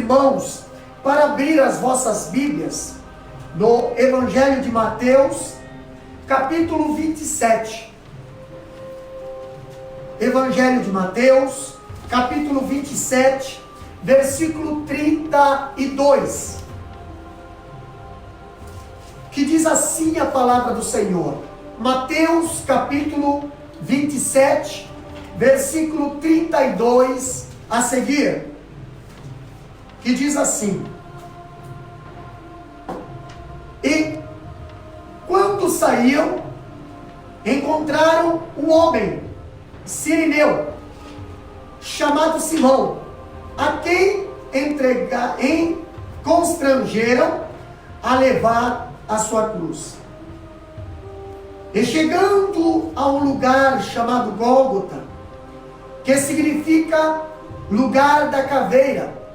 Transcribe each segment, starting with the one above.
irmãos, para abrir as vossas Bíblias no Evangelho de Mateus, capítulo 27. Evangelho de Mateus, capítulo 27, versículo 32. Que diz assim a palavra do Senhor. Mateus, capítulo 27, versículo 32 a seguir. Que diz assim: E quando saíam, encontraram um homem sirineu, chamado Simão, a quem constrangeram a levar a sua cruz. E chegando a um lugar chamado Gólgota, que significa lugar da caveira,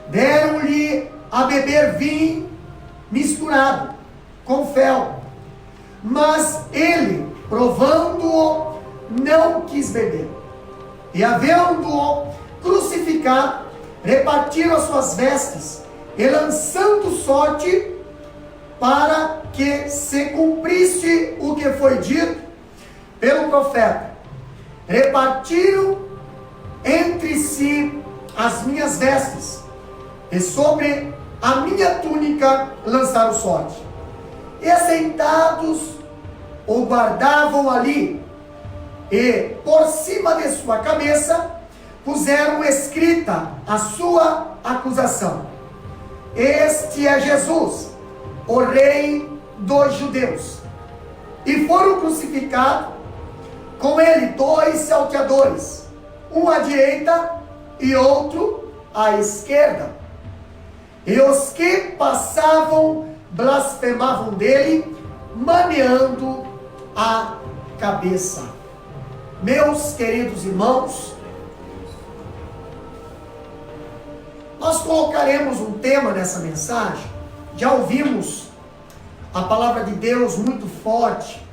deram-lhe a beber vinho misturado com fel, mas ele, provando-o, não quis beber. E havendo-o crucificado, repartiram as suas vestes, e lançando sorte para que se cumprisse o que foi dito pelo profeta, repartiram entre si as minhas vestes, e sobre a minha túnica lançaram sorte. E assentados o guardavam ali, e por cima de sua cabeça puseram escrita a sua acusação: Este é Jesus, o Rei dos Judeus. E foram crucificados com ele 2 salteadores, um à direita e outro à esquerda. E os que passavam blasfemavam dele, maneando a cabeça. Meus queridos irmãos, nós colocaremos um tema nessa mensagem. Já ouvimos a palavra de Deus muito forte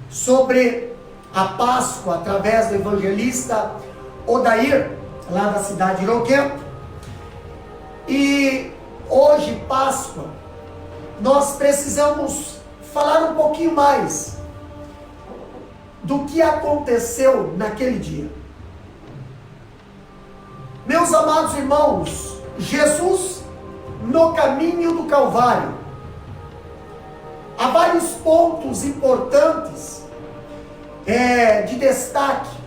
sobre a Páscoa através do evangelista Odair, lá da cidade de Iroquém. E hoje, Páscoa, nós precisamos falar um pouquinho mais do que aconteceu naquele dia. Meus amados irmãos, Jesus no caminho do Calvário. Há vários pontos importantes de destaque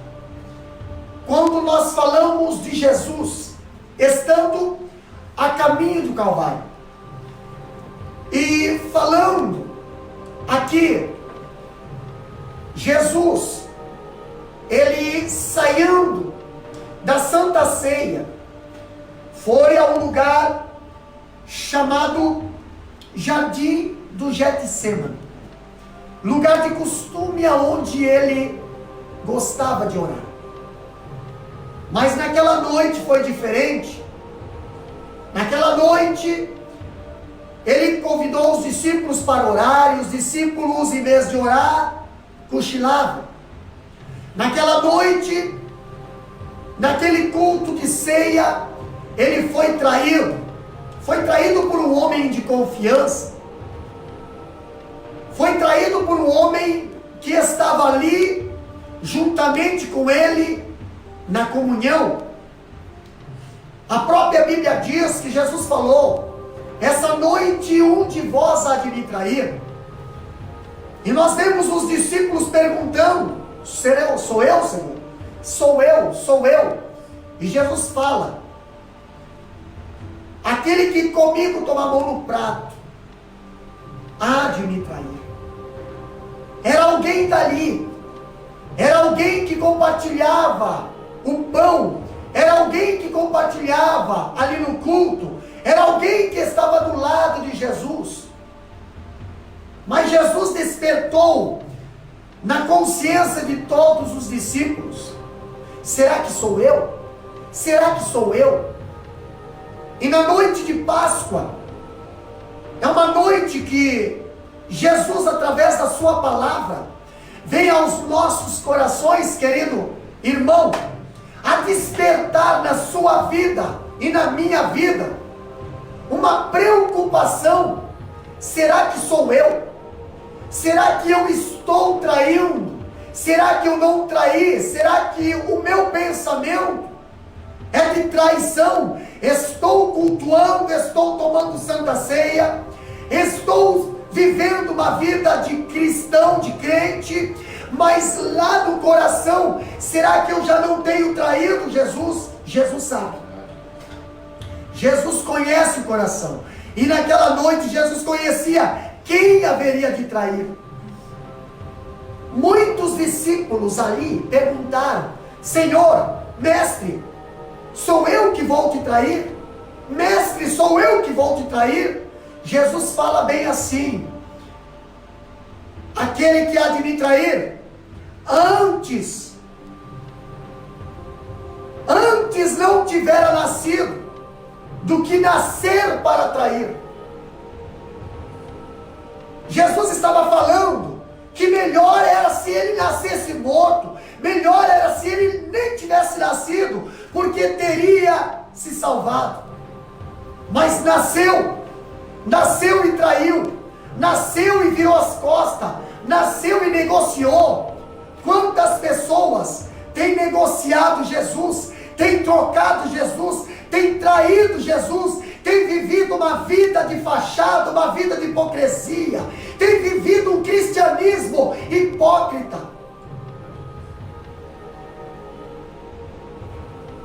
quando nós falamos de Jesus estando a caminho do Calvário. E falando aqui, Jesus, ele saindo da Santa Ceia, foi a um lugar chamado Jardim do Getsemane, lugar de costume aonde ele gostava de orar. Mas naquela noite foi diferente. Naquela noite ele convidou os discípulos para orar, e os discípulos, em vez de orar, cochilavam. Naquela noite, naquele culto de ceia, ele foi traído por um homem de confiança, foi traído por um homem que estava ali, juntamente com ele, na comunhão. A própria Bíblia diz que Jesus falou: essa noite um de vós há de me trair. E nós vemos os discípulos perguntando: sou eu, Senhor? Sou eu. E Jesus fala: aquele que comigo toma a mão no prato há de me trair. Era alguém dali, era alguém que compartilhava o pão, era alguém que compartilhava ali no culto, era alguém que estava do lado de Jesus. Mas Jesus despertou na consciência de todos os discípulos: será que sou eu? Será que sou eu? E na noite de Páscoa, é uma noite que Jesus, através da sua palavra, vem aos nossos corações, querido irmão, a despertar na sua vida e na minha vida uma preocupação: será que sou eu? Será que eu estou traindo? Será que eu não traí? Será que o meu pensamento é de traição? Estou cultuando, estou tomando santa ceia, estou vivendo uma vida de cristão, de crente, mas lá no coração, será que eu já não tenho traído Jesus? Jesus sabe. Jesus conhece o coração. E naquela noite Jesus conhecia quem haveria de trair. Muitos discípulos ali perguntaram: Senhor, mestre, sou eu que vou te trair? Mestre, sou eu que vou te trair? Jesus fala bem assim: aquele que há de me trair, antes não tivera nascido, do que nascer para trair. Jesus estava falando que melhor era se ele nascesse morto, melhor era se ele nem tivesse nascido, porque teria se salvado. Mas nasceu e traiu, nasceu e virou as costas, nasceu e negociou. Quantas pessoas têm negociado Jesus, têm trocado Jesus, têm traído Jesus, têm vivido uma vida de fachada, uma vida de hipocrisia, têm vivido um cristianismo hipócrita.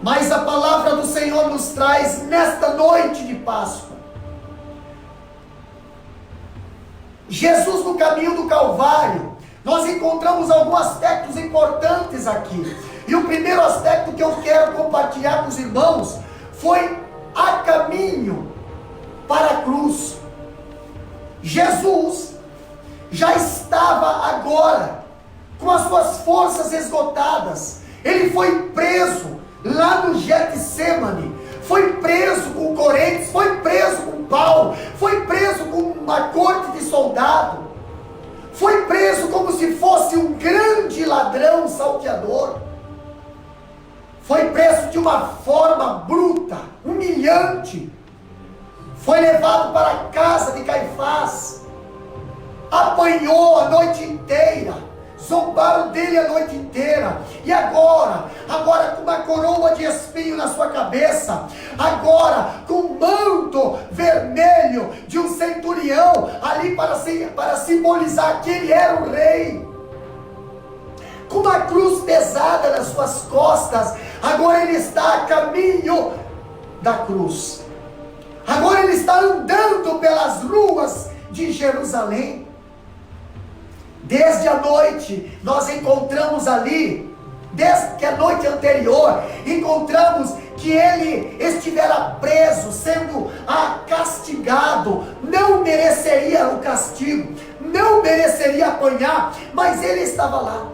Mas a palavra do Senhor nos traz nesta noite de Páscoa, Jesus no caminho do Calvário. Nós encontramos alguns aspectos importantes aqui. E o primeiro aspecto que eu quero compartilhar com os irmãos foi a caminho para a cruz. Jesus já estava agora com as suas forças esgotadas. Ele foi preso lá no Getsemane, foi preso com correntes, foi preso com pau, foi preso com uma corte de soldado, foi preso como se fosse um grande ladrão salteador, foi preso de uma forma bruta, humilhante, foi levado para a casa de Caifás, apanhou a noite inteira, zombaram dele a noite inteira, e agora com uma coroa de espinho na sua cabeça, agora com um manto vermelho de um centurião, ali para simbolizar que ele era o rei, com uma cruz pesada nas suas costas, agora ele está a caminho da cruz, agora ele está andando pelas ruas de Jerusalém. Desde a noite, nós encontramos ali, desde que a noite anterior, encontramos que ele estivera preso, sendo castigado, não mereceria o castigo, não mereceria apanhar, mas ele estava lá,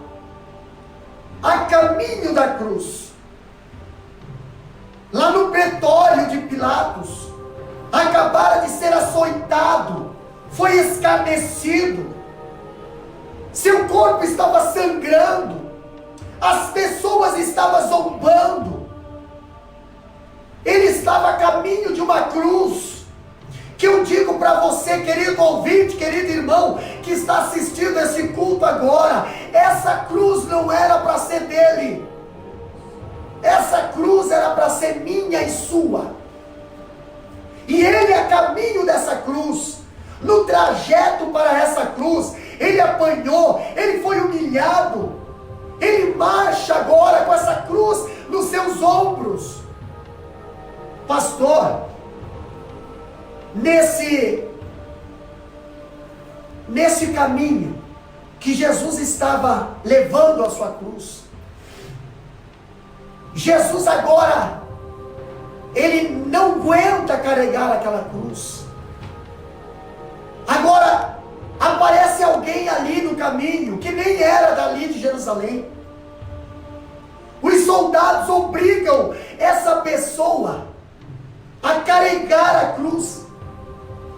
a caminho da cruz, lá no pretório de Pilatos, acabara de ser açoitado, foi escarnecido, seu corpo estava sangrando, as pessoas estavam zombando, ele estava a caminho de uma cruz, que eu digo para você, querido ouvinte, querido irmão, que está assistindo esse culto agora, essa cruz não era para ser dele, essa cruz era para ser minha e sua, e ele a caminho dessa cruz, no trajeto para essa cruz, ele apanhou, ele foi humilhado, ele marcha agora com essa cruz nos seus ombros. Pastor, nesse caminho que Jesus estava levando a sua cruz, Jesus agora, ele não aguenta carregar aquela cruz. Agora, aparece alguém ali no caminho, que nem era dali de Jerusalém. Os soldados obrigam essa pessoa a carregar a cruz.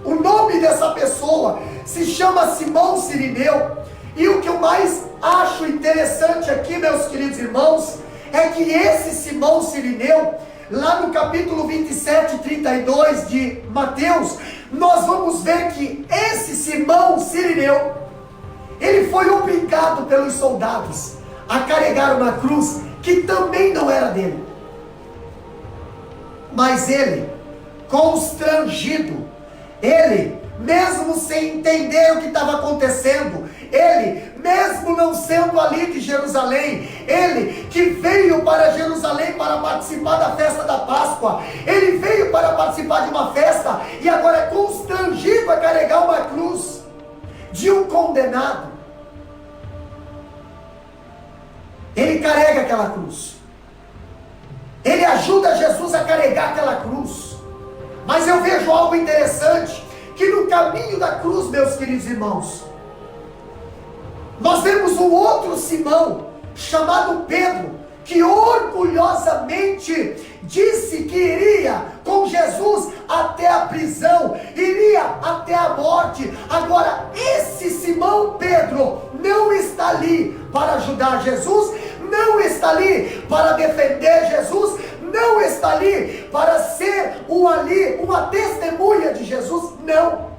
O nome dessa pessoa se chama Simão Cirineu. E o que eu mais acho interessante aqui, meus queridos irmãos, é que esse Simão Cirineu, lá no capítulo 27, 32 de Mateus, nós vamos ver que esse Simão Cirineu, ele foi obrigado pelos soldados a carregar uma cruz que também não era dele. Mas ele, constrangido, ele, mesmo sem entender o que estava acontecendo, ele, mesmo não sendo ali de Jerusalém, ele que veio para Jerusalém para participar da festa da Páscoa, ele veio para participar de uma festa e agora é constrangido a carregar uma cruz de um condenado. Ele carrega aquela cruz, ele ajuda Jesus a carregar aquela cruz. Mas eu vejo algo interessante, que no caminho da cruz, meus queridos irmãos, nós vemos um outro Simão, chamado Pedro, que orgulhosamente disse que iria com Jesus até a prisão, iria até a morte. Agora, esse Simão Pedro não está ali para ajudar Jesus, não está ali para defender Jesus, não está ali para ser uma testemunha de Jesus, não.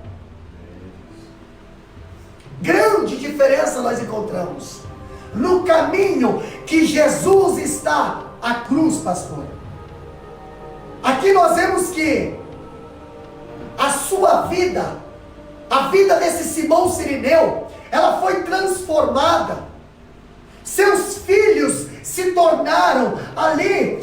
Grande diferença nós encontramos no caminho que Jesus está, a cruz, pastor. Aqui nós vemos que a sua vida, a vida desse Simão Cirineu, ela foi transformada. Seus filhos se tornaram ali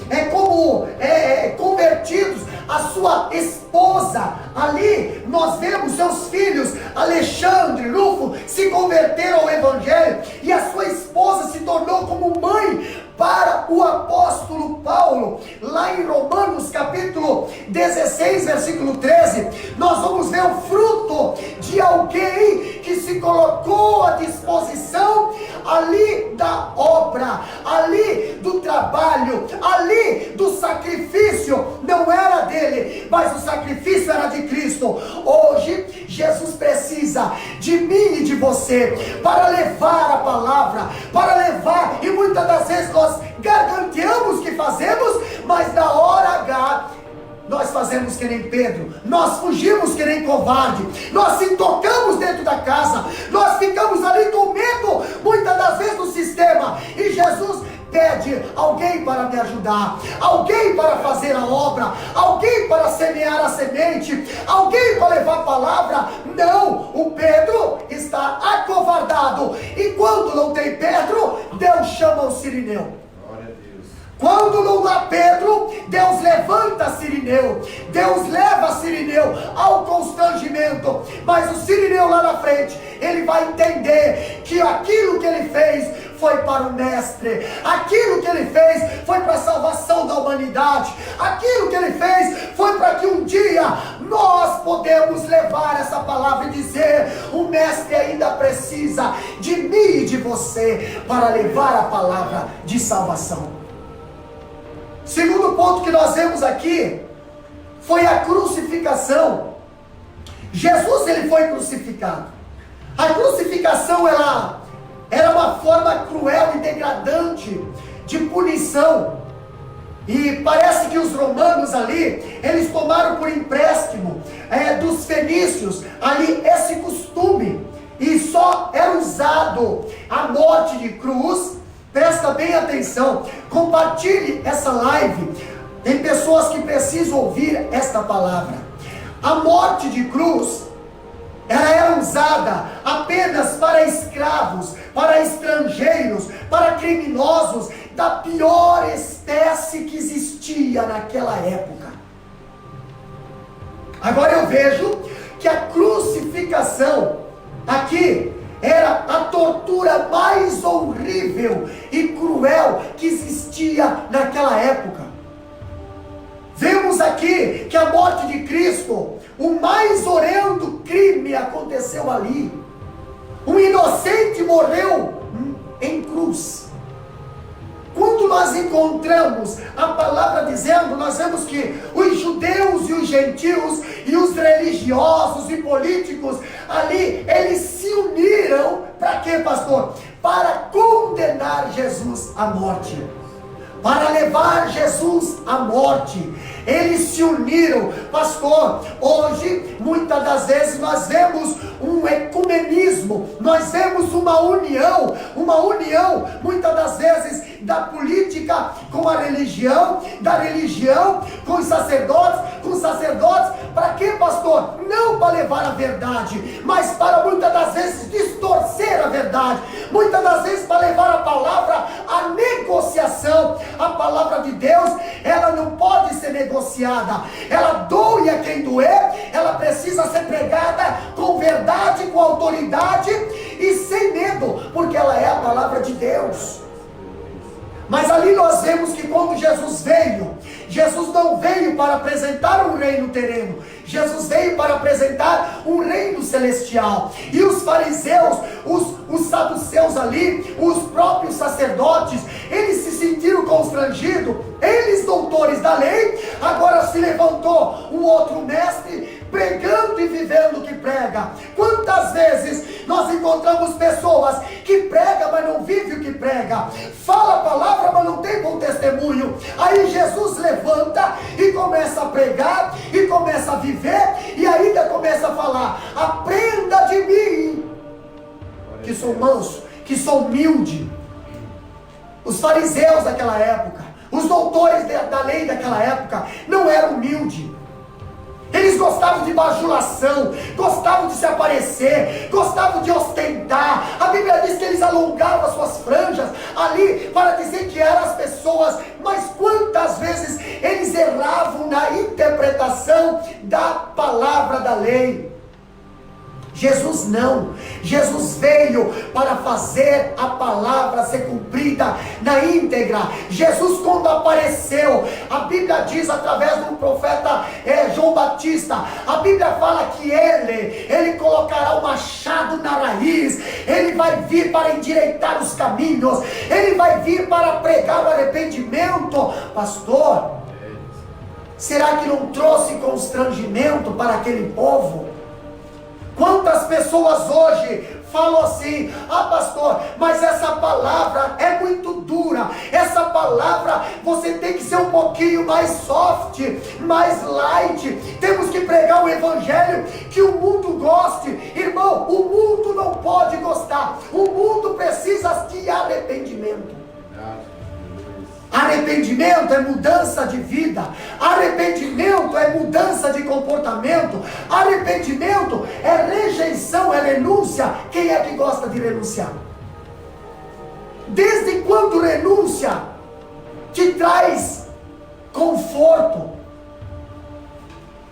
convertidos. A sua esposa, ali nós vemos seus filhos, Alexandre, Rufo, se converteram ao Evangelho, e a sua esposa se tornou como mãe para o apóstolo Paulo. Lá em Romanos capítulo 16, versículo 13, nós vamos ver o fruto de alguém que se colocou à disposição ali da obra, ali do trabalho, ali do sacrifício. Não era dele, mas o sacrifício era de Cristo. Hoje Jesus precisa de mim e de você para levar a palavra, para levar, e muitas das vezes nós garganteamos o que fazemos, mas na hora H nós fazemos que nem Pedro, nós fugimos que nem covarde, nós se tocamos dentro da casa, nós ficamos ali com medo, muitas das vezes, do sistema, e Jesus pede alguém para me ajudar, alguém para fazer a obra, alguém para semear a semente, alguém para levar a palavra. Não, o Pedro está acovardado, e quando não tem Pedro, Deus chama o Cirineu. Quando não há Pedro, Deus levanta Cirineu, Deus leva Cirineu ao constrangimento, mas o Cirineu lá na frente, ele vai entender que aquilo que ele fez foi para o Mestre, aquilo que ele fez foi para a salvação da humanidade, aquilo que ele fez foi para que um dia nós podemos levar essa palavra e dizer: o Mestre ainda precisa de mim e de você para levar a palavra de salvação. Segundo ponto que nós vemos aqui foi a crucificação. Jesus, ele foi crucificado. A crucificação, ela era uma forma cruel e degradante de punição. E parece que os romanos ali, eles tomaram por empréstimo dos fenícios ali esse costume, e só era usado a morte de cruz. Presta bem atenção, compartilhe essa live, tem pessoas que precisam ouvir esta palavra. A morte de cruz, ela era usada apenas para escravos, para estrangeiros, para criminosos da pior espécie que existia naquela época. Agora eu vejo que a crucificação aqui era a tortura mais horrível e cruel que existia naquela época. Vemos aqui que a morte de Cristo, o mais horrendo crime aconteceu ali. Um inocente morreu em cruz. Quando nós encontramos a palavra dizendo, nós vemos que os judeus e os gentios e os religiosos e políticos ali, eles se uniram para quê, pastor? Para condenar Jesus à morte. para levar Jesus à morte. Eles se uniram, pastor. Hoje, muitas das vezes, nós vemos um ecumenismo, nós vemos uma união, muitas das vezes, da política com a religião, da religião com os sacerdotes, para quê, pastor? Não para levar a verdade, mas para muitas das vezes distorcer a verdade, muitas das vezes para levar a palavra à negociação. A palavra de Deus, ela não pode ser negociada, ela doe a quem doer, ela precisa ser pregada com verdade, com autoridade e sem medo, porque ela é a palavra de Deus. Mas ali nós vemos que quando Jesus veio, Jesus não veio para apresentar um reino terreno, Jesus veio para apresentar um reino celestial. E os fariseus, os saduceus ali, os próprios sacerdotes, eles se sentiram constrangidos. Eles, doutores da lei, agora se levantou um outro mestre, pregando e vivendo o que prega. Quantas vezes nós encontramos pessoas que pregam, mas não vivem o que prega, fala a palavra, mas não tem bom testemunho. Aí Jesus levanta e começa a pregar, e começa a viver, e ainda começa a falar: aprenda de mim, que sou manso, que sou humilde. Os fariseus daquela época, os doutores da lei daquela época, não eram humildes. Eles gostavam de bajulação, gostavam de se aparecer, gostavam de ostentar. A Bíblia diz que eles alongavam as suas franjas ali para dizer que eram as pessoas. Mas quantas vezes eles erravam na interpretação da palavra da lei? Jesus não, Jesus veio para fazer a palavra ser cumprida na íntegra. Jesus, quando apareceu, a Bíblia diz através do profeta João Batista, a Bíblia fala que ele colocará o machado na raiz, ele vai vir para endireitar os caminhos, ele vai vir para pregar o arrependimento. Pastor, será que não trouxe constrangimento para aquele povo? Quantas pessoas hoje falam assim: ah, pastor, mas essa palavra é muito dura, essa palavra você tem que ser um pouquinho mais soft, mais light, temos que pregar o evangelho que o mundo goste. Irmão, o mundo não pode gostar, o mundo precisa de arrependimento. Arrependimento é mudança de vida, arrependimento é mudança de comportamento, arrependimento é rejeição, é renúncia. Quem é que gosta de renunciar? Desde quando renúncia te traz conforto?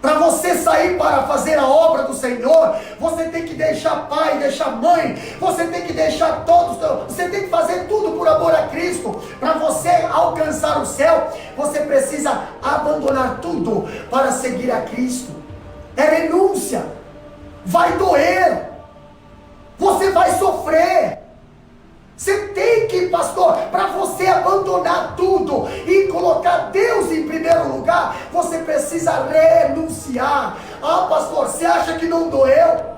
Para você sair para fazer a obra do Senhor, você tem que deixar pai, deixar mãe, você tem que deixar todos, você tem que fazer tudo por amor a Cristo. Para você alcançar o céu, você precisa abandonar tudo para seguir a Cristo. É renúncia, vai doer, você vai sofrer. Você tem que, pastor, para você abandonar tudo e colocar Deus em primeiro lugar, você precisa renunciar. Ah, pastor, você acha que não doeu?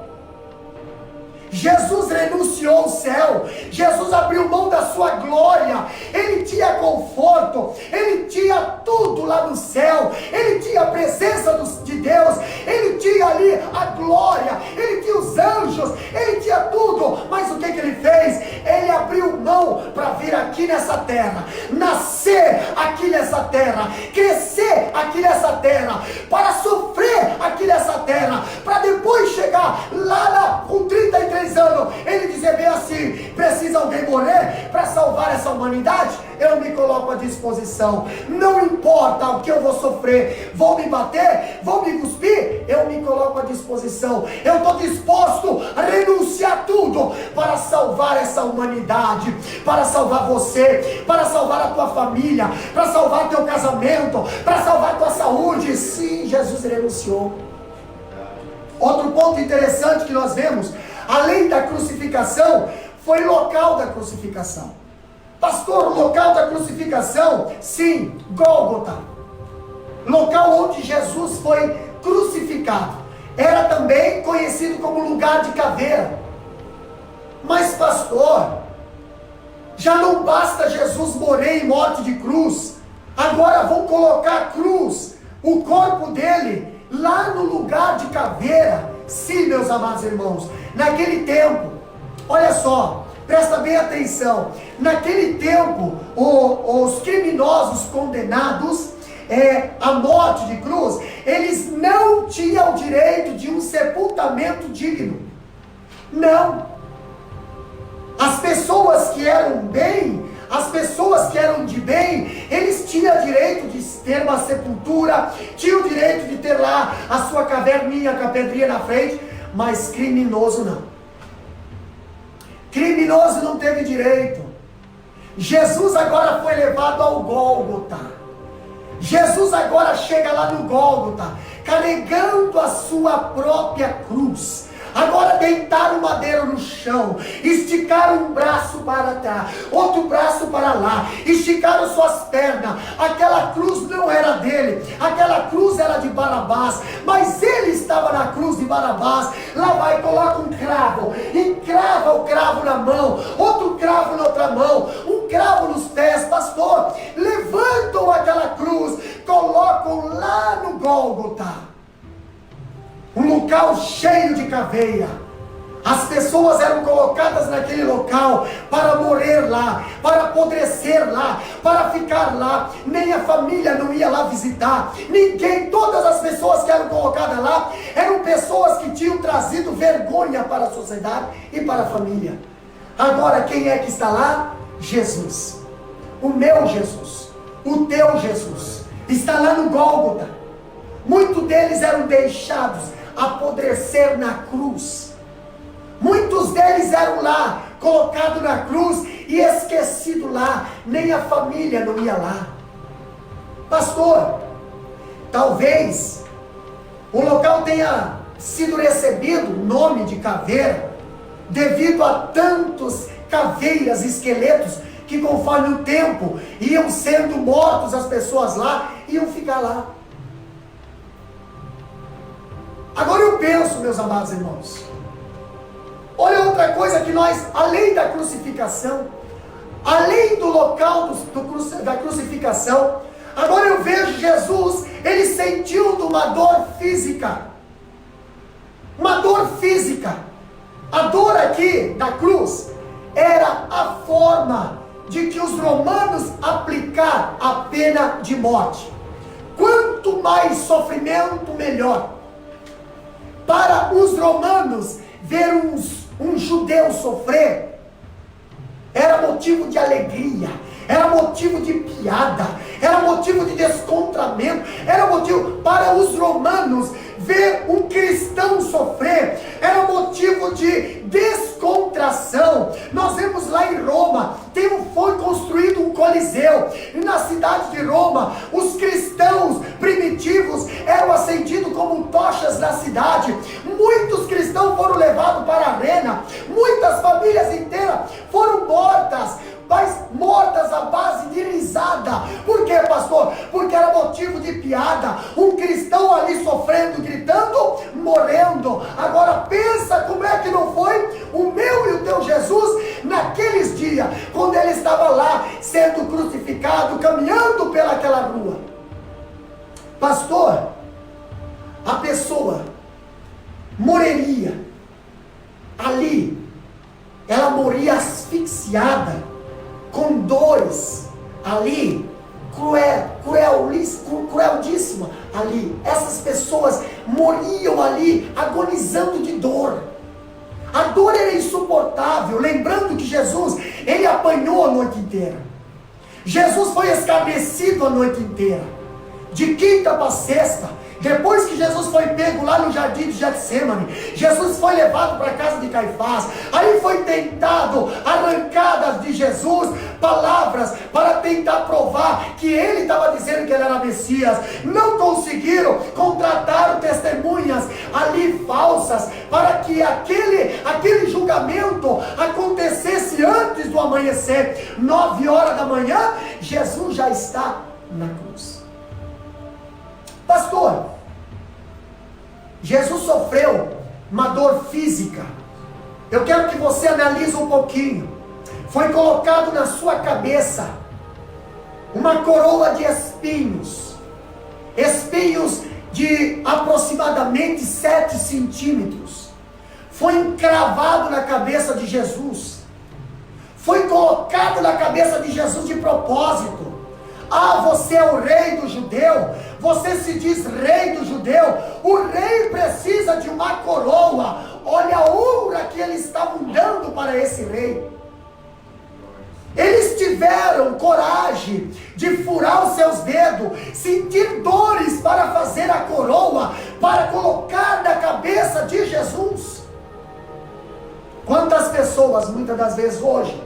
Jesus renunciou ao céu, Jesus abriu mão da sua glória, ele tinha conforto, ele tinha tudo lá no céu, ele tinha a presença de Deus, ele tinha ali a glória, ele tinha os anjos, ele tinha tudo. Mas o que ele fez? Ele abriu mão para vir aqui nessa terra, nascer aqui nessa terra, crescer aqui nessa terra, para sofrer aqui nessa terra, para depois chegar lá com 33 anos, ele dizer bem assim: precisa alguém morrer para salvar essa humanidade? Eu me coloco à disposição, não importa o que eu vou sofrer, vou me bater, vou me cuspir, eu me coloco à disposição, eu estou disposto a renunciar tudo para salvar essa humanidade, para salvar você, para salvar a tua família, para salvar teu casamento, para salvar tua saúde. Sim, Jesus renunciou. Outro ponto interessante que nós vemos, além da crucificação, foi o local da crucificação. Pastor, o local da crucificação, sim, Gólgota, local onde Jesus foi crucificado, era também conhecido como lugar de caveira. Mas pastor, Já não basta Jesus morrer em morte de cruz. Agora vão colocar a cruz, o corpo dele, lá no lugar de caveira. Sim, meus amados irmãos, naquele tempo, olha só, presta bem atenção, naquele tempo, os criminosos condenados à morte de cruz, eles não tinham o direito de um sepultamento digno. Não. As pessoas que eram bem, as pessoas que eram de bem, eles tinham direito de ter uma sepultura, tinham direito de ter lá a sua caverninha com a pedrinha na frente, mas criminoso não. Criminoso não teve direito. Jesus agora foi levado ao Gólgota. Jesus agora chega lá no Gólgota, carregando a sua própria cruz. Agora deitaram o madeiro no chão, esticaram um braço para cá, outro braço para lá, esticaram suas pernas. Aquela cruz não era dele, aquela cruz era de Barabás, mas ele estava na cruz de Barabás. Lá vai, coloca um cravo, e crava o cravo na mão, outro cravo na outra mão, um cravo nos pés. Pastor, levantam aquela cruz, colocam lá no Gólgota, um local cheio de caveira. As pessoas eram colocadas naquele local para morrer lá, para apodrecer lá, para ficar lá. Nem a família não ia lá visitar, ninguém. Todas as pessoas que eram colocadas lá eram pessoas que tinham trazido vergonha para a sociedade e para a família. Agora quem é que está lá? Jesus, o meu Jesus, o teu Jesus, está lá no Gólgota. Muitos deles eram deixados apodrecer na cruz. Muitos deles eram lá, colocados na cruz e esquecidos lá. Nem a família não ia lá. Pastor, talvez o local tenha sido recebido o nome de caveira devido a tantos caveiras, esqueletos, que conforme o tempo iam sendo mortos, as pessoas lá iam ficar lá. Agora eu penso, meus amados irmãos, olha outra coisa que nós, além da crucificação, além do local da crucificação, agora eu vejo Jesus, ele sentiu uma dor física. Uma dor física. A dor aqui da cruz era a forma de que os romanos aplicaram a pena de morte. Quanto mais sofrimento, melhor. Para os romanos, ver um judeu sofrer era motivo de alegria, era motivo de piada, era motivo de descontamento, era motivo para os romanos. Ver um cristão sofrer era motivo de descontração. Nós vemos lá em Roma, foi construído um coliseu, e na cidade de Roma, os cristãos primitivos eram acendidos como tochas na cidade. Muitos cristãos foram levados para a arena, muitas famílias inteiras foram mortas, mas mortas à base de risada. Por quê, pastor? Porque era motivo de piada. Um cristão ali sofrendo, gritando, morrendo. Agora pensa como é que não foi o meu e o teu Jesus naqueles dias, quando ele estava lá sendo crucificado, caminhando pelaquela rua. Pastor, a pessoa morreria ali, ela morria asfixiada, com dores ali, crueldíssima ali. Essas pessoas morriam ali, agonizando de dor. A dor era insuportável. Lembrando que Jesus, ele apanhou a noite inteira. Jesus foi escarnecido a noite inteira, de quinta para sexta. Depois que Jesus foi pego lá no jardim de Getsêmani, Jesus foi levado para a casa de Caifás. Aí foi tentado, arrancadas de Jesus, palavras para tentar provar que ele estava dizendo que ele era Messias. Não conseguiram, contrataram testemunhas ali falsas para que aquele julgamento acontecesse antes do amanhecer. 9 horas da manhã, Jesus já está na cruz. Pastor, Jesus sofreu uma dor física. Eu quero que você analise um pouquinho. foi colocado na sua cabeça uma coroa de espinhos, espinhos de aproximadamente 7 centímetros, foi encravado na cabeça de Jesus, foi colocado na cabeça de Jesus de propósito. Ah, você é o rei do judeu, você se diz rei do judeu, o rei precisa de uma coroa. Olha a honra que eles estavam dando para esse rei. Eles tiveram coragem de furar os seus dedos, sentir dores para fazer a coroa, para colocar na cabeça de Jesus. Quantas pessoas, muitas das vezes hoje,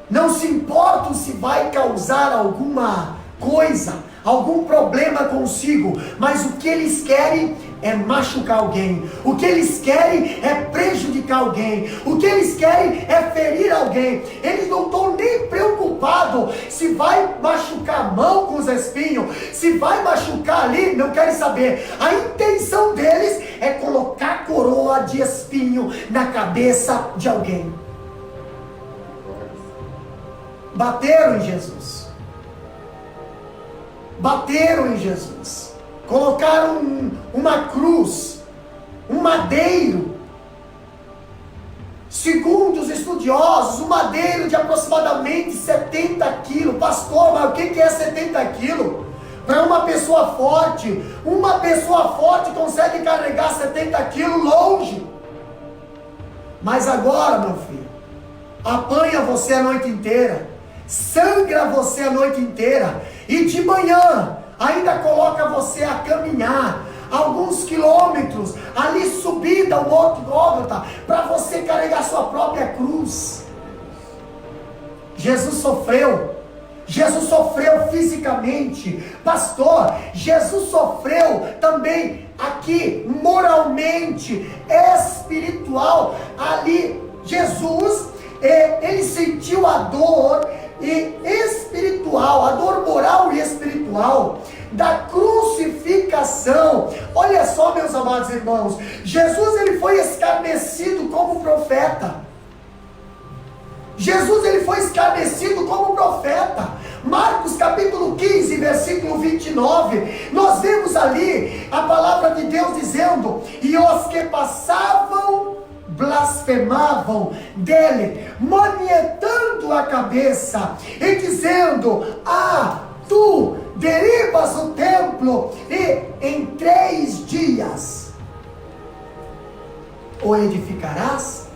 não se importam se vai causar alguma coisa, algum problema consigo, mas o que eles querem é machucar alguém, o que eles querem é prejudicar alguém, o que eles querem é ferir alguém. Eles não estão nem preocupados se vai machucar a mão com os espinhos, se vai machucar ali, não querem saber. A intenção deles é colocar coroa de espinho na cabeça de alguém. Bateram em Jesus, bateram em Jesus, colocaram uma cruz, um madeiro, segundo os estudiosos, um madeiro de aproximadamente 70 quilos. Pastor, mas o que é 70 quilos? Para uma pessoa forte consegue carregar 70 quilos longe. Mas agora, meu filho, apanha você a noite inteira, sangra você a noite inteira, e de manhã ainda coloca você a caminhar alguns quilômetros, ali subida ao Monte Gólgota, para você carregar sua própria cruz. Jesus sofreu fisicamente, pastor, Jesus sofreu também aqui, moralmente, espiritual, ali, Jesus, ele sentiu a dor espiritual, a dor moral e espiritual da crucificação. Olha só, meus amados irmãos, Jesus, ele foi escarnecido como profeta. Jesus, ele foi escarnecido como profeta. Marcos capítulo 15, versículo 29, nós vemos ali a palavra de Deus dizendo: e os que passavam blasfemavam dele, manietando a cabeça e dizendo: ah, tu derribas o templo e em 3 dias o edificarás?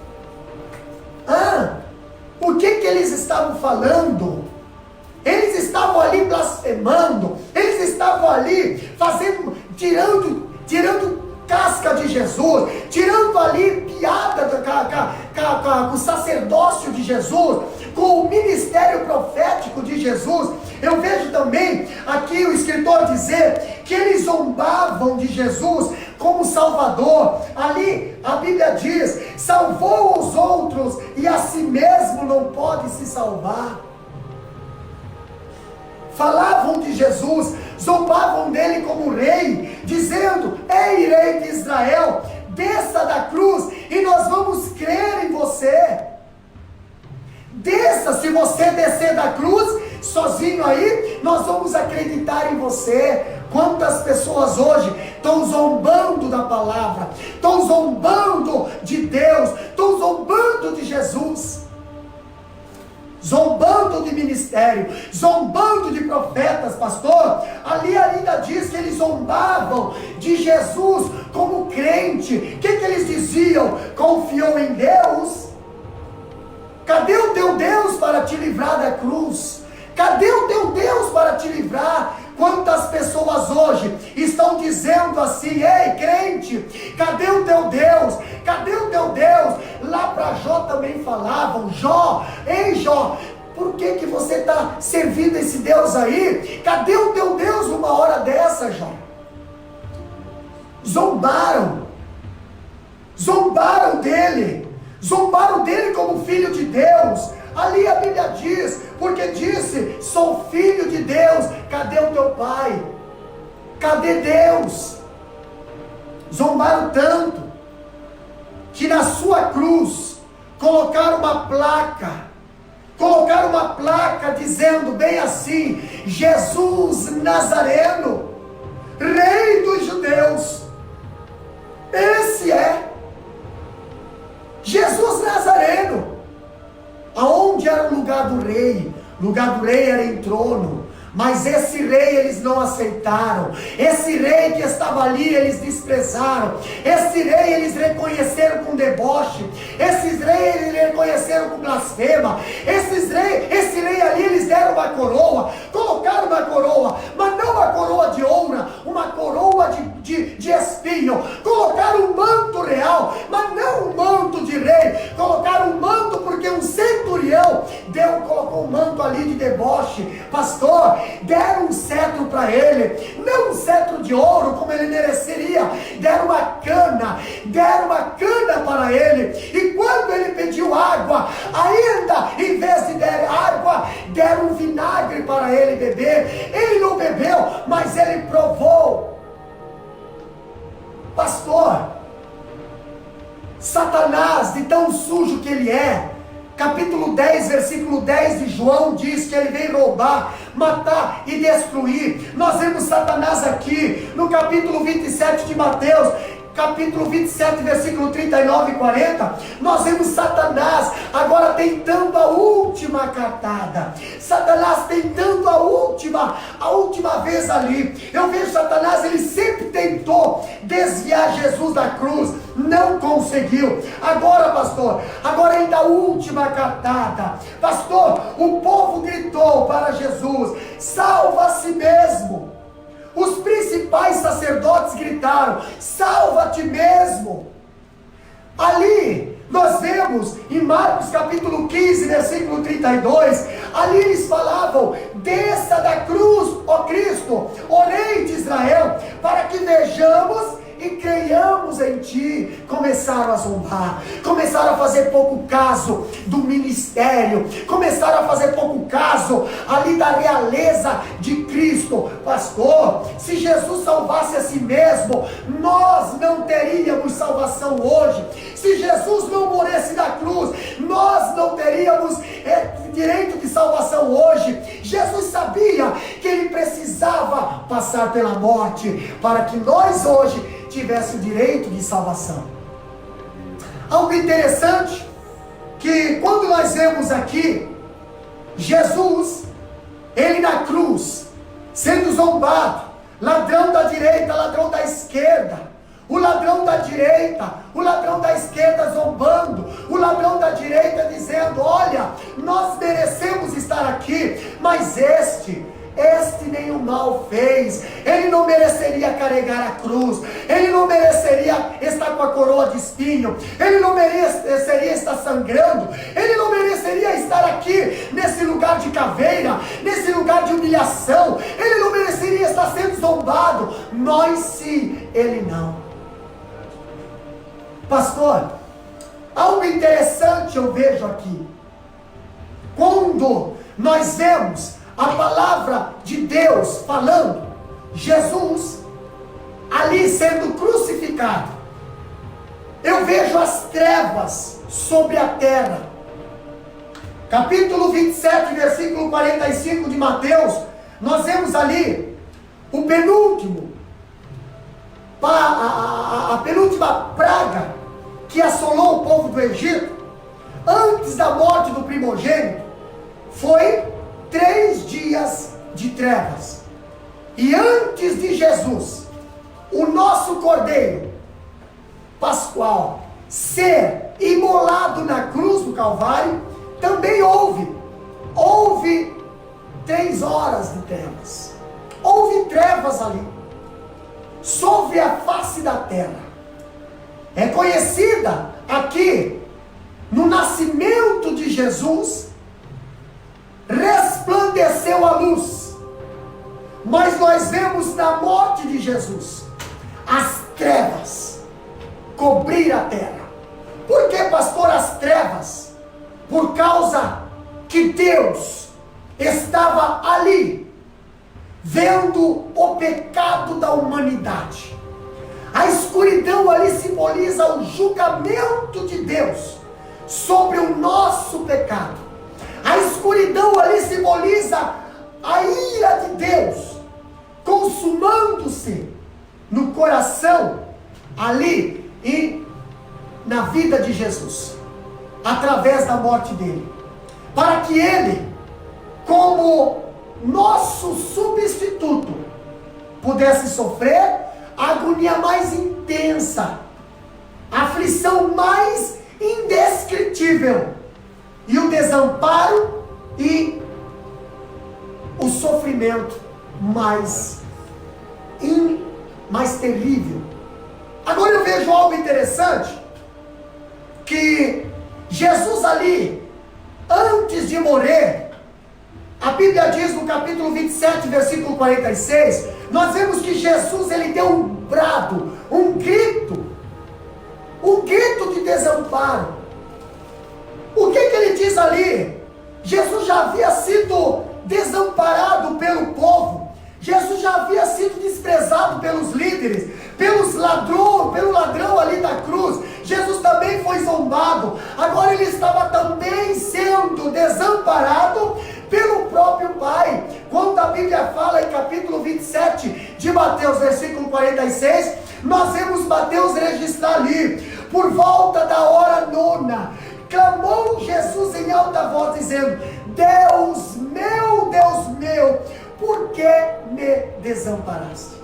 O que eles estavam falando? Eles estavam ali blasfemando, eles estavam ali fazendo, tirando casca de Jesus, tirando ali piada com o sacerdócio de Jesus, com o ministério profético de Jesus. Eu vejo também aqui o escritor dizer que eles zombavam de Jesus como Salvador. Ali a Bíblia diz: salvou os outros e a si mesmo não pode se salvar. Falavam de Jesus, zombavam dele como rei, dizendo: ei, rei de Israel, desça da cruz e nós vamos crer em você. Desça, se você descer da cruz sozinho aí, nós vamos acreditar em você. Quantas pessoas hoje estão zombando da palavra, estão zombando de Deus, estão zombando de Jesus, zombando de ministério, zombando de profetas, pastor. Ali ainda diz que eles zombavam de Jesus como crente. O que eles diziam? Confiou em Deus? Cadê o teu Deus para te livrar da cruz? Cadê o teu Deus para te livrar? Quantas pessoas hoje estão dizendo assim: ei, crente, cadê o teu Deus? Cadê o teu Deus? Lá para Jó também falavam: Jó, ei Jó, por que você está servindo esse Deus aí? Cadê o teu Deus uma hora dessa, Jó? Zombaram dele como filho de Deus. Ali a Bíblia diz, porque disse: sou filho de Deus. Cadê o teu pai? Cadê Deus? Zombaram tanto que na sua cruz colocar uma placa dizendo bem assim: Jesus Nazareno, Rei dos Judeus. Esse é Jesus Nazareno. Aonde era o lugar do rei? O lugar do rei era em trono. Mas esse rei eles não aceitaram. Esse rei que estava ali eles desprezaram. Esse rei eles reconheceram com deboche. Esses reis eles reconheceram com blasfema. Esse rei ali eles deram uma coroa. Colocaram uma coroa, mas não uma coroa de ouro, uma coroa de espinho. Colocaram um manto real, mas não um manto de rei. Colocaram um manto porque um centurião colocou um manto ali de deboche. Pastor, deram um cetro para ele, não um cetro de ouro como ele mereceria, deram uma cana para ele, e quando ele pediu água, ainda em vez de dar água, deram um vinagre para ele beber. Ele não bebeu, mas ele provou. Pastor, Satanás, de tão sujo que ele é, capítulo 10, versículo 10 de João diz que ele veio roubar, matar e destruir. Nós vemos Satanás aqui no capítulo 27 de Mateus, capítulo 27, versículo 39 e 40, nós vemos Satanás agora tentando a última cartada. Satanás tentando a última vez ali. Eu vejo Satanás, ele sempre tentou desviar Jesus da cruz, não conseguiu. Agora, pastor, agora ele dá a última cartada. Pastor, o povo gritou para Jesus: salva a si mesmo. Os principais sacerdotes gritaram: salva a ti mesmo. Ali nós vemos em Marcos capítulo 15, versículo 32, ali eles falavam: desça da cruz, ó Cristo, ó Rei de Israel, para que vejamos e creiamos em ti. Começaram a zombar, começaram a fazer pouco caso do ministério, começaram a fazer pouco caso ali da realeza de Cristo. Pastor, se Jesus salvasse a si mesmo, nós não teríamos salvação hoje. Se Jesus não morresse na cruz, nós não teríamos direito de salvação hoje. Jesus sabia que ele precisava passar pela morte para que nós hoje tivesse o direito de salvação. Algo interessante, que quando nós vemos aqui Jesus, ele na cruz, sendo zombado, ladrão da direita, ladrão da esquerda, o ladrão da direita, o ladrão da esquerda zombando, o ladrão da direita dizendo: olha, nós merecemos estar aqui, mas este nenhum mal fez. Ele não mereceria carregar a cruz, ele não mereceria estar com a coroa de espinho, ele não mereceria estar sangrando, ele não mereceria estar aqui nesse lugar de caveira, nesse lugar de humilhação, ele não mereceria estar sendo zombado. Nós sim, ele não. Pastor, algo interessante eu vejo aqui. Quando nós vemos a palavra de Deus falando, Jesus ali sendo crucificado, eu vejo as trevas sobre a terra. Capítulo 27, versículo 45 de Mateus, nós vemos ali o penúltimo, a penúltima praga que assolou o povo do Egito, antes da morte do primogênito, foi 3 dias de trevas. E antes de Jesus, o nosso Cordeiro Pascual, ser imolado na cruz do Calvário, também houve 3 horas de trevas. Houve trevas ali, sobre a face da terra. É conhecida aqui, no nascimento de Jesus, resplandeceu a luz. Mas nós vemos na morte de Jesus, as trevas cobrir a terra. Por que, pastor, as trevas? Por causa que Deus estava ali, vendo o pecado da humanidade. A escuridão ali simboliza o julgamento de Deus sobre o nosso pecado. A escuridão ali simboliza a ira de Deus, consumando-se no coração, ali e na vida de Jesus, através da morte dele, para que ele, como nosso substituto, pudesse sofrer a agonia mais intensa, a aflição mais indescritível, e o desamparo e o sofrimento mais terrível. Agora eu vejo algo interessante, que Jesus ali, antes de morrer, a Bíblia diz no capítulo 27, versículo 46, nós vemos que Jesus, ele deu um brado, um grito de desamparo. O que ele diz ali? Jesus já havia sido desamparado pelo povo, Jesus já havia sido desprezado pelos líderes, pelo ladrão ali da cruz. Jesus também foi zombado. Agora ele estava também sendo desamparado pelo próprio Pai. Quando a Bíblia fala em capítulo 27 de Mateus, versículo 46, nós vemos Mateus registrar ali: por volta da hora 9, clamou Jesus em alta voz, dizendo: Deus meu, por que me desamparaste?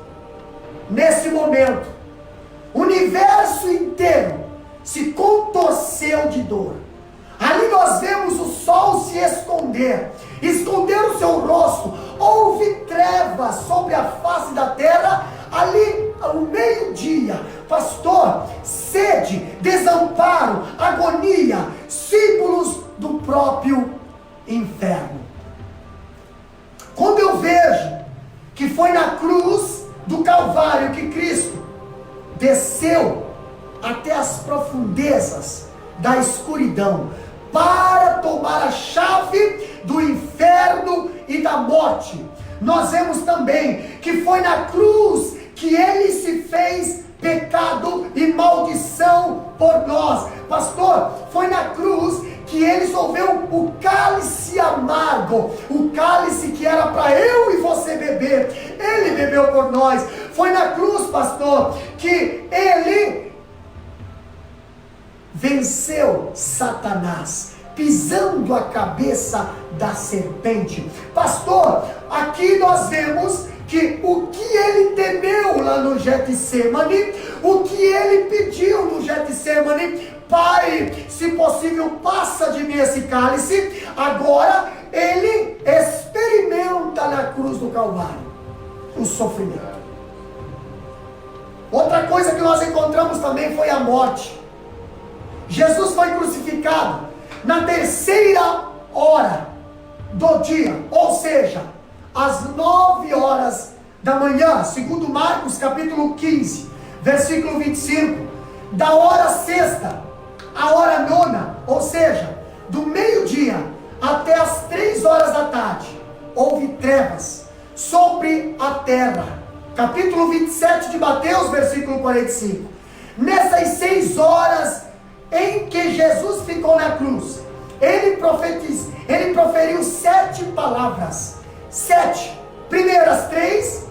Nesse momento, o universo inteiro se contorceu de dor. Ali nós vemos o sol se esconder o seu rosto. Houve trevas sobre a face da terra, ali ao meio-dia. Pastor, sede, desamparo, agonia, símbolos do próprio inferno. Quando eu vejo que foi na cruz do Calvário que Cristo desceu até as profundezas da escuridão para tomar a chave do inferno e da morte, nós vemos também que foi na cruz que ele se fez pecado e maldição por nós. Pastor, foi na cruz que ele solveu o cálice amargo, o cálice que era para eu e você beber, ele bebeu por nós. Foi na cruz, pastor, que ele venceu Satanás, pisando a cabeça da serpente. Pastor, aqui nós vemos que o que ele temeu lá no Getsemane, o que ele pediu no Getsemane: Pai, se possível, passa de mim esse cálice. Agora ele experimenta na cruz do Calvário o sofrimento. Outra coisa que nós encontramos também foi a morte. Jesus foi crucificado na terceira hora do dia, ou seja, às 9 horas da manhã, segundo Marcos capítulo 15, versículo 25, da hora sexta à hora 9, ou seja, do meio-dia até as 3 horas da tarde, houve trevas sobre a terra. Capítulo 27 de Mateus, versículo 45. Nessas 6 horas em que Jesus ficou na cruz, ele proferiu 7 palavras. 7. Primeiras 3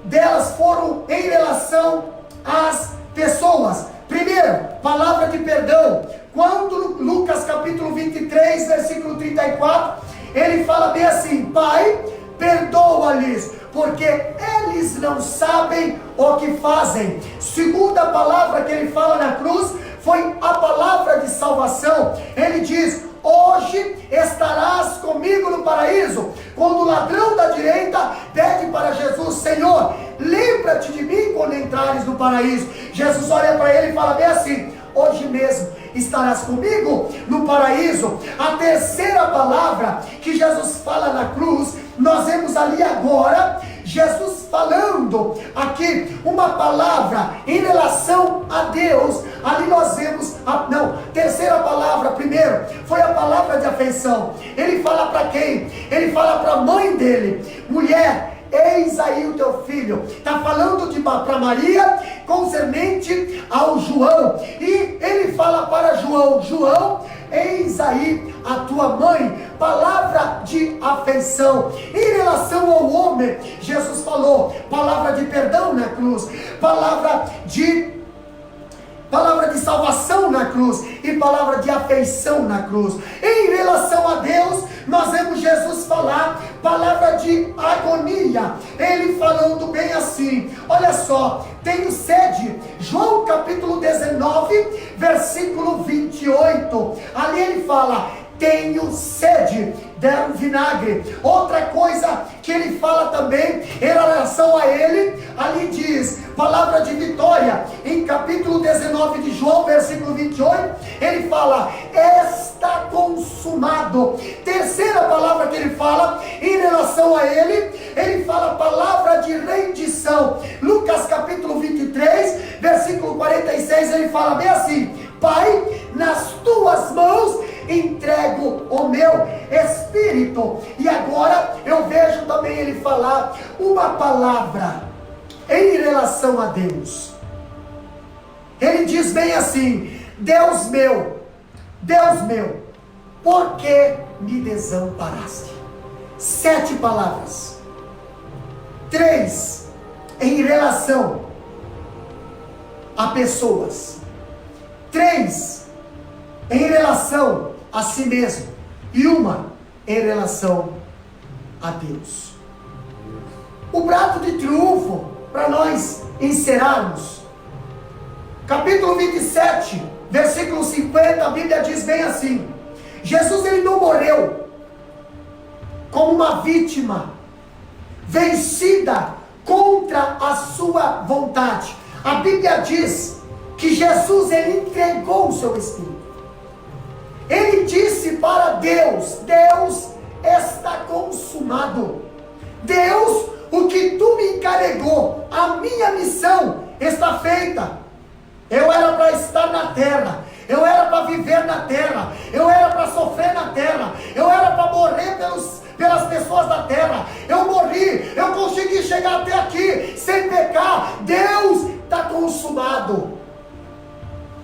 delas foram em relação às pessoas. Primeiro, palavra de perdão. Quando Lucas capítulo 23, versículo 34, ele fala bem assim: Pai, perdoa-lhes, porque eles não sabem o que fazem. Segunda palavra que ele fala na cruz foi a palavra de salvação. Ele diz: hoje estarás comigo no paraíso. Quando o ladrão da direita pede para Jesus: Senhor, lembra-te de mim quando entrares no paraíso. Jesus olha para ele e fala bem assim: hoje mesmo estarás comigo no paraíso. A terceira palavra que Jesus fala na cruz, nós vemos ali agora Jesus falando aqui uma palavra em relação a Deus. Ali nós vemos terceira palavra. Primeiro foi a palavra de afeição. Ele fala para quem? Ele fala para a mãe dele: mulher, eis aí o teu filho. Está falando para Maria concernente ao João. E ele fala para João João: João, eis aí a tua mãe. Palavra de afeição. Em relação ao homem, Jesus falou palavra de perdão na cruz, palavra de salvação na cruz e palavra de afeição na cruz. Em relação a Deus, nós vemos Jesus falar palavra de agonia. Ele falando bem assim, olha só: tenho sede. João capítulo 19, versículo 28. Ali ele fala: tenho sede, deram vinagre. Outra coisa que ele fala também em relação a ele, ali diz, palavra de vitória, em capítulo 19 de João, versículo 28, ele fala: está consumado. Terceira palavra que ele fala em relação a ele fala palavra de rendição. Lucas capítulo 23, versículo 46, ele fala bem assim: Pai, nas tuas mãos entrego o meu espírito. E agora eu vejo também ele falar uma palavra em relação a Deus. Ele diz bem assim: Deus meu, por que me desamparaste? 7 palavras. 3 em relação a pessoas, 3 em relação a si mesmo e uma em relação a Deus. O brado de triunfo, para nós encerrarmos, capítulo 27, versículo 50, a Bíblia diz bem assim: Jesus, ele não morreu como uma vítima vencida contra a sua vontade. A Bíblia diz que Jesus, ele entregou o seu Espírito. Ele disse para Deus: Deus, está consumado. Deus, o que tu me encarregou, a minha missão está feita. Eu era para estar na terra, eu era para viver na terra, eu era para sofrer na terra, eu era para morrer pelas pessoas da terra. Eu morri, eu consegui chegar até aqui sem pecar. Deus, está consumado.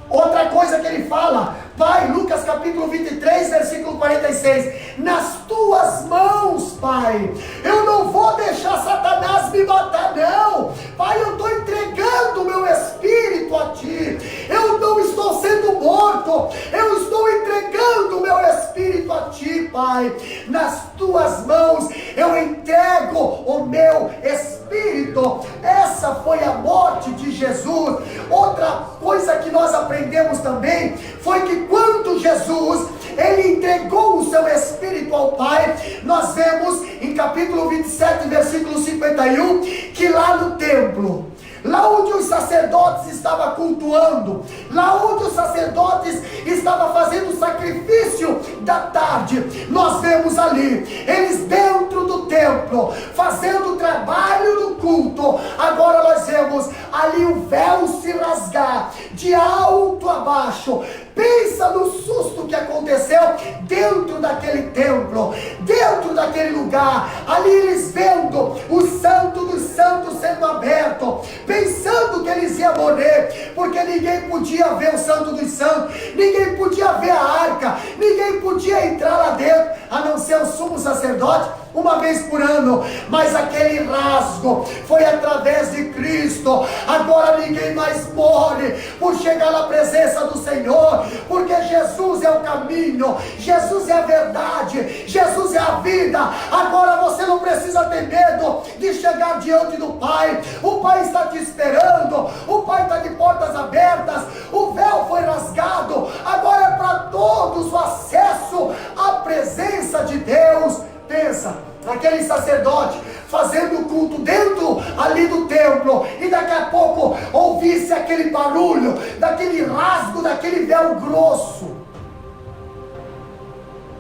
Outra coisa que ele fala, Pai, Lucas capítulo 23, versículo 46, nas tuas mãos, Pai, eu não vou deixar Satanás me matar, não. Pai, eu estou entregando o meu espírito a Ti, eu não estou sendo morto, eu estou entregando o meu espírito a Ti, Pai. Nas tuas mãos eu entrego o meu espírito. Essa foi a morte de Jesus. Outra coisa que nós aprendemos também foi que quando Jesus, ele entregou o seu Espírito ao Pai, nós vemos em capítulo 27, versículo 51, que lá no templo, lá onde os sacerdotes estavam cultuando, lá onde os sacerdotes estavam fazendo o sacrifício da tarde, nós vemos ali, eles dentro do templo, fazendo o trabalho do culto. Agora nós vemos ali o véu se rasgar, de alto a baixo. Pensa no susto que aconteceu dentro daquele templo, dentro daquele lugar, ali eles vendo o Santo dos Santos sendo aberto, pensando que eles iam morrer, porque ninguém podia ver o Santo dos Santos, ninguém podia ver a arca, ninguém podia entrar lá dentro, a não ser o sumo sacerdote, uma vez por ano. Mas aquele rasgo foi através de Cristo. Agora ninguém mais morre por chegar na presença do Senhor, porque Jesus é o caminho, Jesus é a verdade, Jesus é a vida. Agora você não precisa ter medo de chegar diante do Pai. O Pai está te esperando, o Pai está de portas abertas, o véu foi rasgado, agora é para todos o acesso à presença de Deus. Pensa, aquele sacerdote fazendo o culto dentro ali do templo, e daqui a pouco ouvisse aquele barulho, daquele rasgo, daquele véu grosso.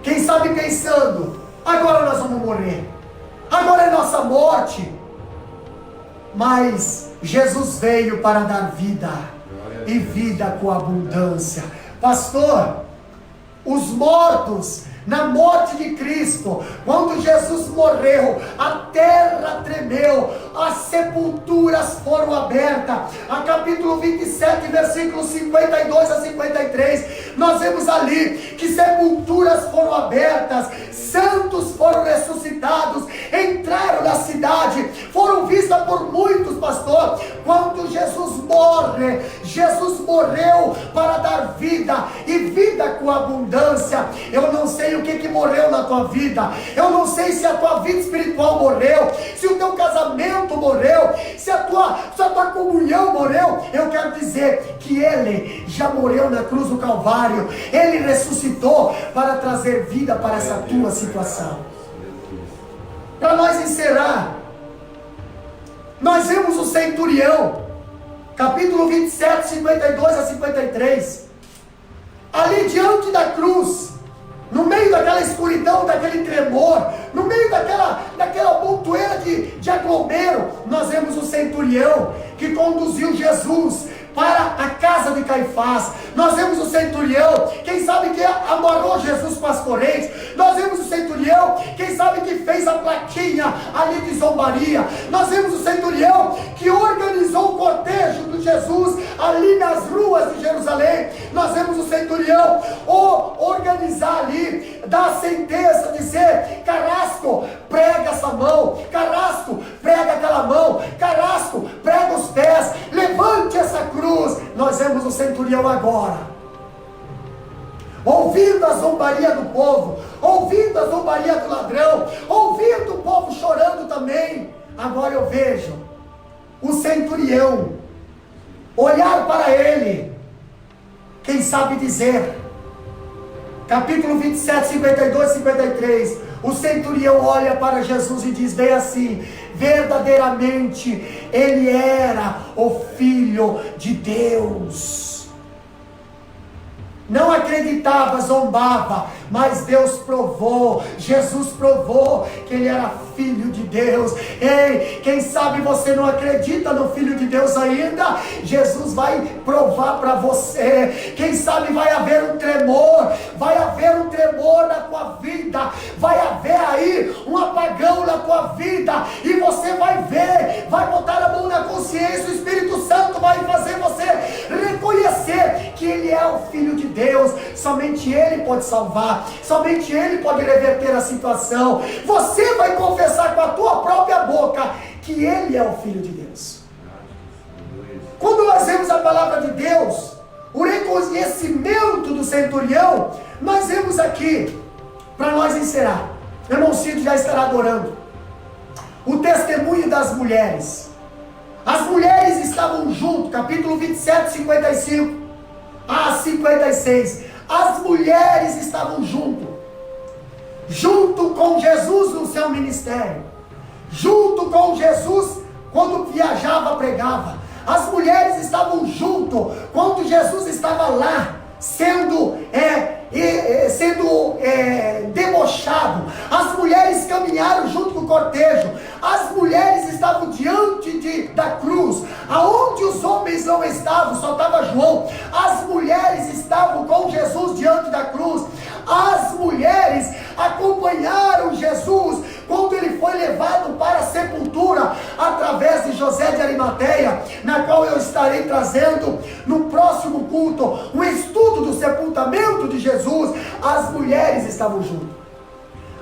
Quem sabe pensando, agora nós vamos morrer, agora é nossa morte. Mas Jesus veio para dar vida, e vida com abundância. Pastor, os mortos, na morte de Cristo, quando Jesus morreu, a terra tremeu, as sepulturas foram abertas. A capítulo 27, versículos 52 a 53, nós nós vemos ali que sepulturas foram abertas, santos foram ressuscitados, entraram na cidade, foram vistas por muitos, pastor. Quando Jesus morre, Jesus morreu para dar vida, e vida com abundância. Eu não sei o que morreu na tua vida, eu não sei se a tua vida espiritual morreu, se o teu casamento morreu, se a tua comunhão morreu. Eu quero dizer que Ele já morreu na cruz do Calvário, Ele ressuscitou para trazer vida para essa tua situação. Para nós encerrar, nós vemos o centurião, capítulo 27, 52 a 53, ali diante da cruz, no meio daquela escuridão, daquele tremor, no meio daquela montoeira de aglomero, nós vemos o centurião que conduziu Jesus para a casa de Caifás. Nós vemos o centurião, quem sabe que amarrou Jesus com as correntes. Nós vemos o centurião, quem sabe que fez a plaquinha ali de zombaria. Nós vemos o centurião que organizou o cortejo de Jesus ali nas ruas de Jerusalém. Nós vemos o centurião organizar ali, dar a sentença, dizer: Carrasco, prega essa mão, Carrasco, prega aquela mão, Carrasco, prega os pés, levante essa cruz. Nós vemos o centurião agora, ouvindo a zombaria do povo, ouvindo a zombaria do ladrão, ouvindo o povo chorando também. Agora eu vejo o centurião olhar para ele, quem sabe dizer, capítulo 27, 52 e 53, o centurião olha para Jesus e diz bem assim: verdadeiramente ele era o Filho de Deus. Não acreditava, zombava, mas Deus provou, Jesus provou que ele era Filho de Deus. Ei, quem sabe você não acredita no Filho de Deus ainda? Jesus vai provar para você. Quem sabe vai haver um tremor na tua vida, vai haver aí um apagão na tua vida, e você vai ver, vai botar a mão na consciência, o Espírito Santo vai fazer você reconhecer que ele é o Filho de Deus. Somente ele pode salvar, somente ele pode reverter a situação. Você vai confessar com a tua própria boca que ele é o Filho de Deus. Quando nós vemos a palavra de Deus, o reconhecimento do centurião, nós vemos aqui, para nós encerrar, irmão Cid já estará adorando, o testemunho das mulheres. As mulheres estavam junto, capítulo 27, 55 a 56, as mulheres estavam junto com Jesus no seu ministério, junto com Jesus quando viajava, pregava. As mulheres estavam junto quando Jesus estava lá sendo debochado. As mulheres caminharam junto com o cortejo. As mulheres estavam diante da cruz, aonde os homens não estavam, só estava João. As mulheres estavam com Jesus diante da cruz. As mulheres acompanharam Jesus quando ele foi levado para a sepultura através de José de Arimateia, na qual eu estarei trazendo no próximo culto um estudo do sepultamento de Jesus. As mulheres estavam junto.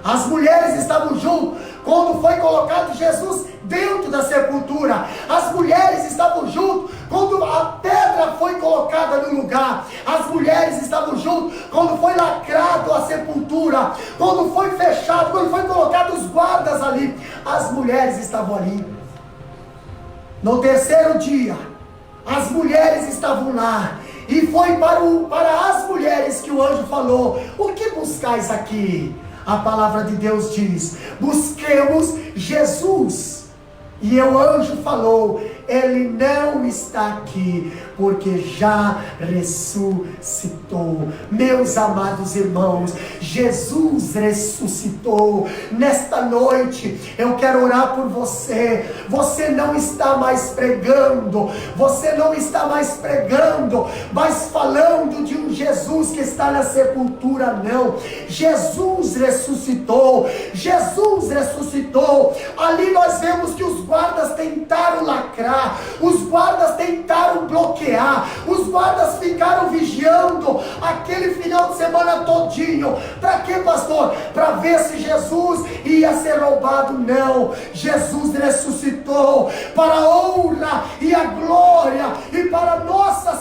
As mulheres estavam junto quando foi colocado Jesus dentro da sepultura. As mulheres estavam junto quando a pedra foi colocada no lugar. As mulheres estavam junto quando foi lacrado a sepultura, quando foi fechado, quando foi colocado os guardas ali. As mulheres estavam ali. No terceiro dia, as mulheres estavam lá. E foi para as mulheres que o anjo falou: o que buscais aqui? A palavra de Deus diz: busquemos Jesus. E o anjo falou: ele não está aqui, porque já ressuscitou. Meus amados irmãos, Jesus ressuscitou. Nesta noite eu quero orar por você. Você não está mais pregando, mas falando de um Jesus que está na sepultura, não. Jesus ressuscitou. Jesus ressuscitou. Ali nós vemos que os guardas tentaram lacrar, entrar. Os guardas tentaram bloquear, os guardas ficaram vigiando aquele final de semana todinho. Para quê, pastor? Para ver se Jesus ia ser roubado. Não, Jesus ressuscitou para a honra e a glória e para a nossa